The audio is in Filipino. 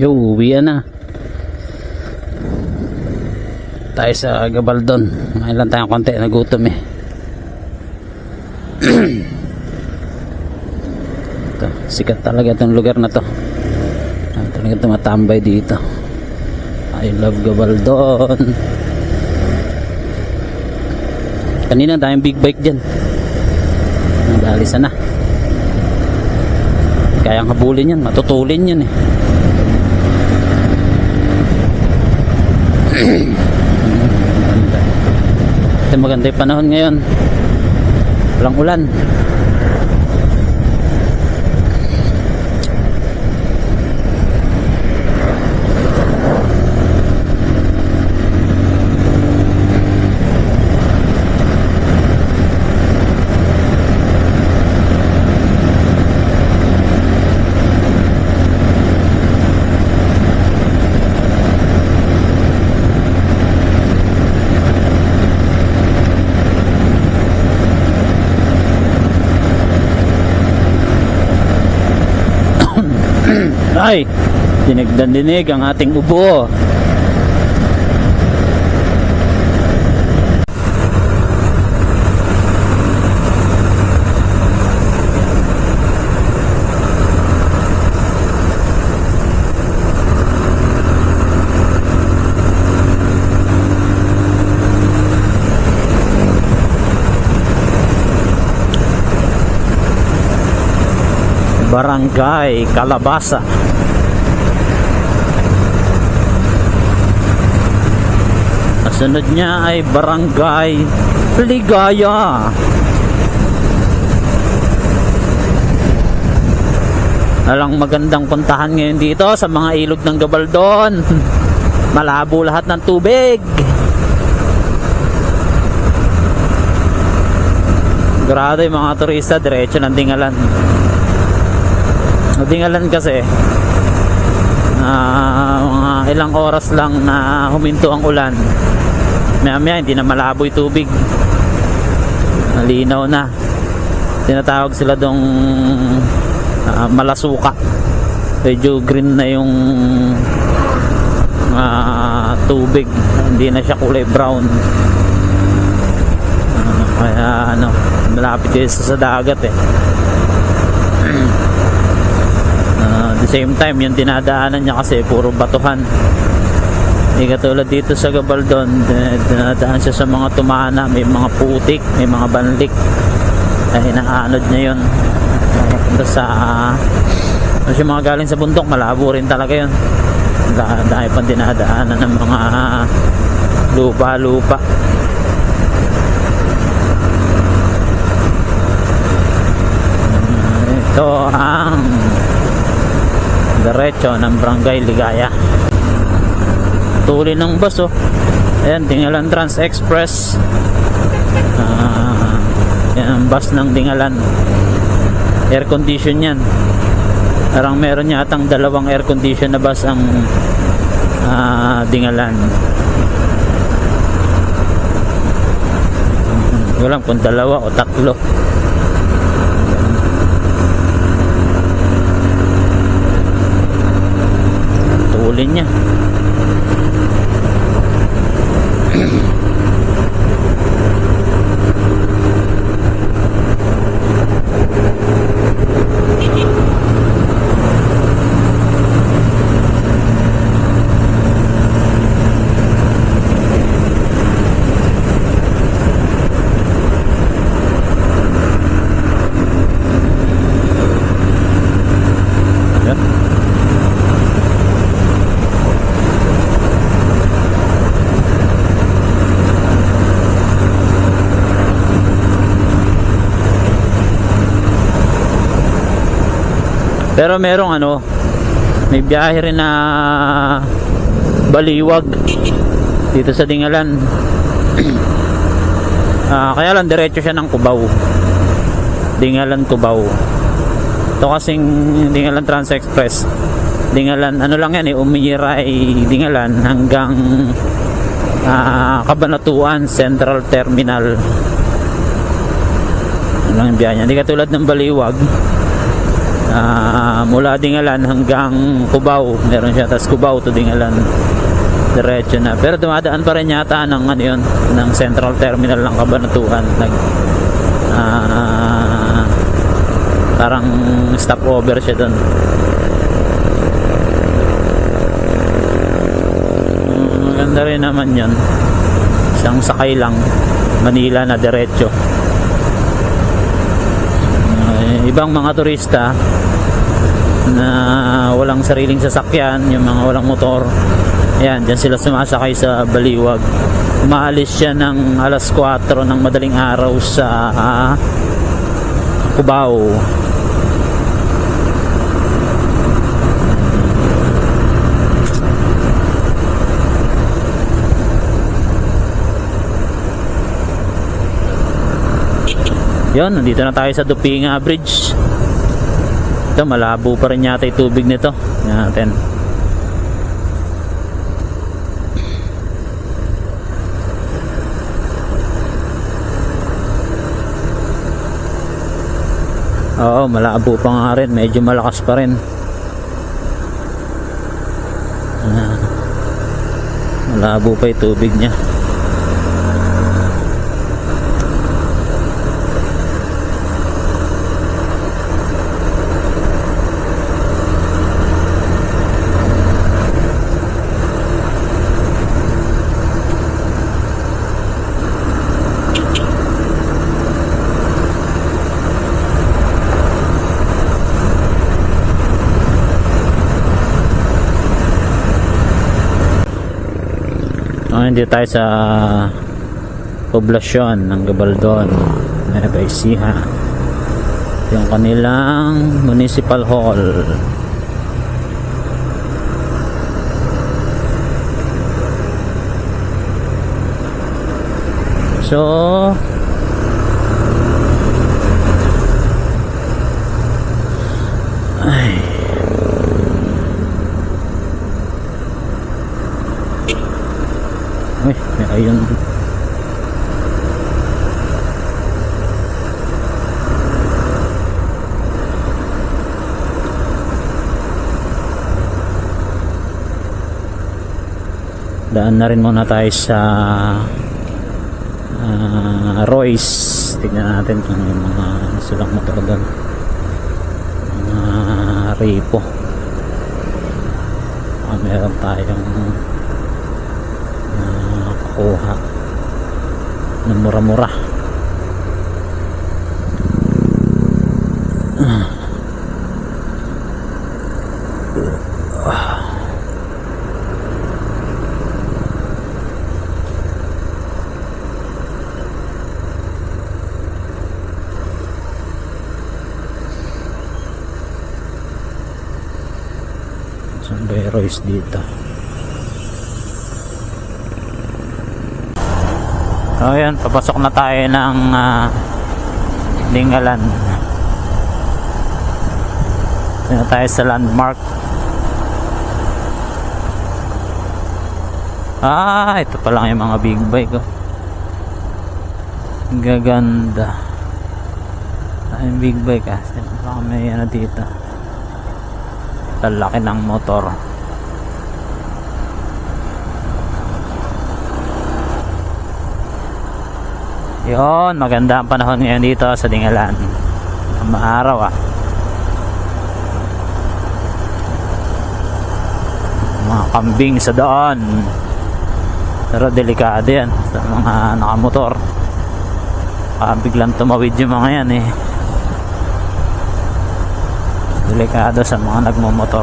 Yo, uwian na. Tayo sa Gabaldon. Ngayon lang tayong konti, nagutom eh. Ito, sikat talaga itong lugar na to. Talaga tumatambay dito. I love Gabaldon. Kanina tayong big bike dyan. Nagalisan na. Kayang habulin yan, matutulin yan eh. Ito maganda yung panahon ngayon, walang ulan. Ay, dinig ang ating ubo. Barangay Calabasa. Sunod niya ay Barangay Ligaya. Alang magandang puntahan ngayon dito sa mga ilog ng Gabaldon. Malabo lahat ng tubig. Grado yung mga turista diretso ng Dingalan. Dingalan kasi mga ilang oras lang na huminto ang ulan, maya hindi na malabo yung tubig, malinaw na. Tinatawag sila dong malasuka. Medyo green na yung tubig, hindi na siya kulay brown. Kaya malapit kayo sa dagat eh. At the same time, yung dinadaanan niya kasi puro batuhan. Hindi katulad dito sa Gabaldon, dinadaan siya sa mga tumana, may mga putik, may mga banlik. Ay inaanod niya yun. Sa yung mga galing sa bundok, malabo rin talaga yun. Dahil pang dinadaanan ng mga lupa-lupa. Ito ang diretso ng Barangay Ligaya. Tuloy ng bus oh. Ayan, Dingalan Trans Express. Yan ang bus ng Dingalan. Air condition yan. Parang meron yatang dalawang air condition na bus ang Dingalan. Walang kung dalawa o tatlo. Tulin niya. Pero merong may biyahe rin na baliwag dito sa Dingalan. Kaya lang diretso siya ng Cubao. Dingalan Cubao. Ito kasing Dingalan Trans Express. Dingalan lang yan Umiray Dingalan hanggang Cabanatuan Central Terminal. Ano lang yung biyahe niya. Hindi katulad ng baliwag. mula Dingalan hanggang Cubao meron siya, tapos Cubao to Dingalan diretso na, pero dumadaan pa rin yata ng ano yun, ng Central Terminal ng Cabanatuan, parang stopover siya doon. Maganda rin naman yun, isang sakay lang, Manila na diretso. Ibang mga turista na walang sariling sasakyan, yung mga walang motor, yan, dyan sila sumasakay sa Baliwag. Umaalis siya ng alas 4 ng madaling araw sa Cubao. Yun, nandito na tayo sa Dupinga Bridge. Ito, malabo pa rin yata yung tubig nito. Yan natin. Oo, malabo pa nga rin. Medyo malakas pa rin. Malabo pa yung tubig niya. Hindi tayo sa poblasyon ng Gabaldon, Nueva Ecija, yung kanilang municipal hall. So ayun, daan na rin muna tayo sa Royce. Tignan natin kung may mga silang motor doon, mga repo. Meron tayong kuha na mura-mura. Saan ba yung Royce dito? So yan, papasok na tayo ng Dingalan. Ito na tayo sa landmark. Ito pa lang yung mga big bike, oh. Gaganda. Yung big bike, baka may ano dito, lalaki ng motor. Yun, maganda ang panahon ngayon dito sa Dingalan. Maaraw, mga kambing sa daan, pero delikado yan sa mga nakamotor. Biglang tumawid yung mga yan, delikado sa mga nagmumotor.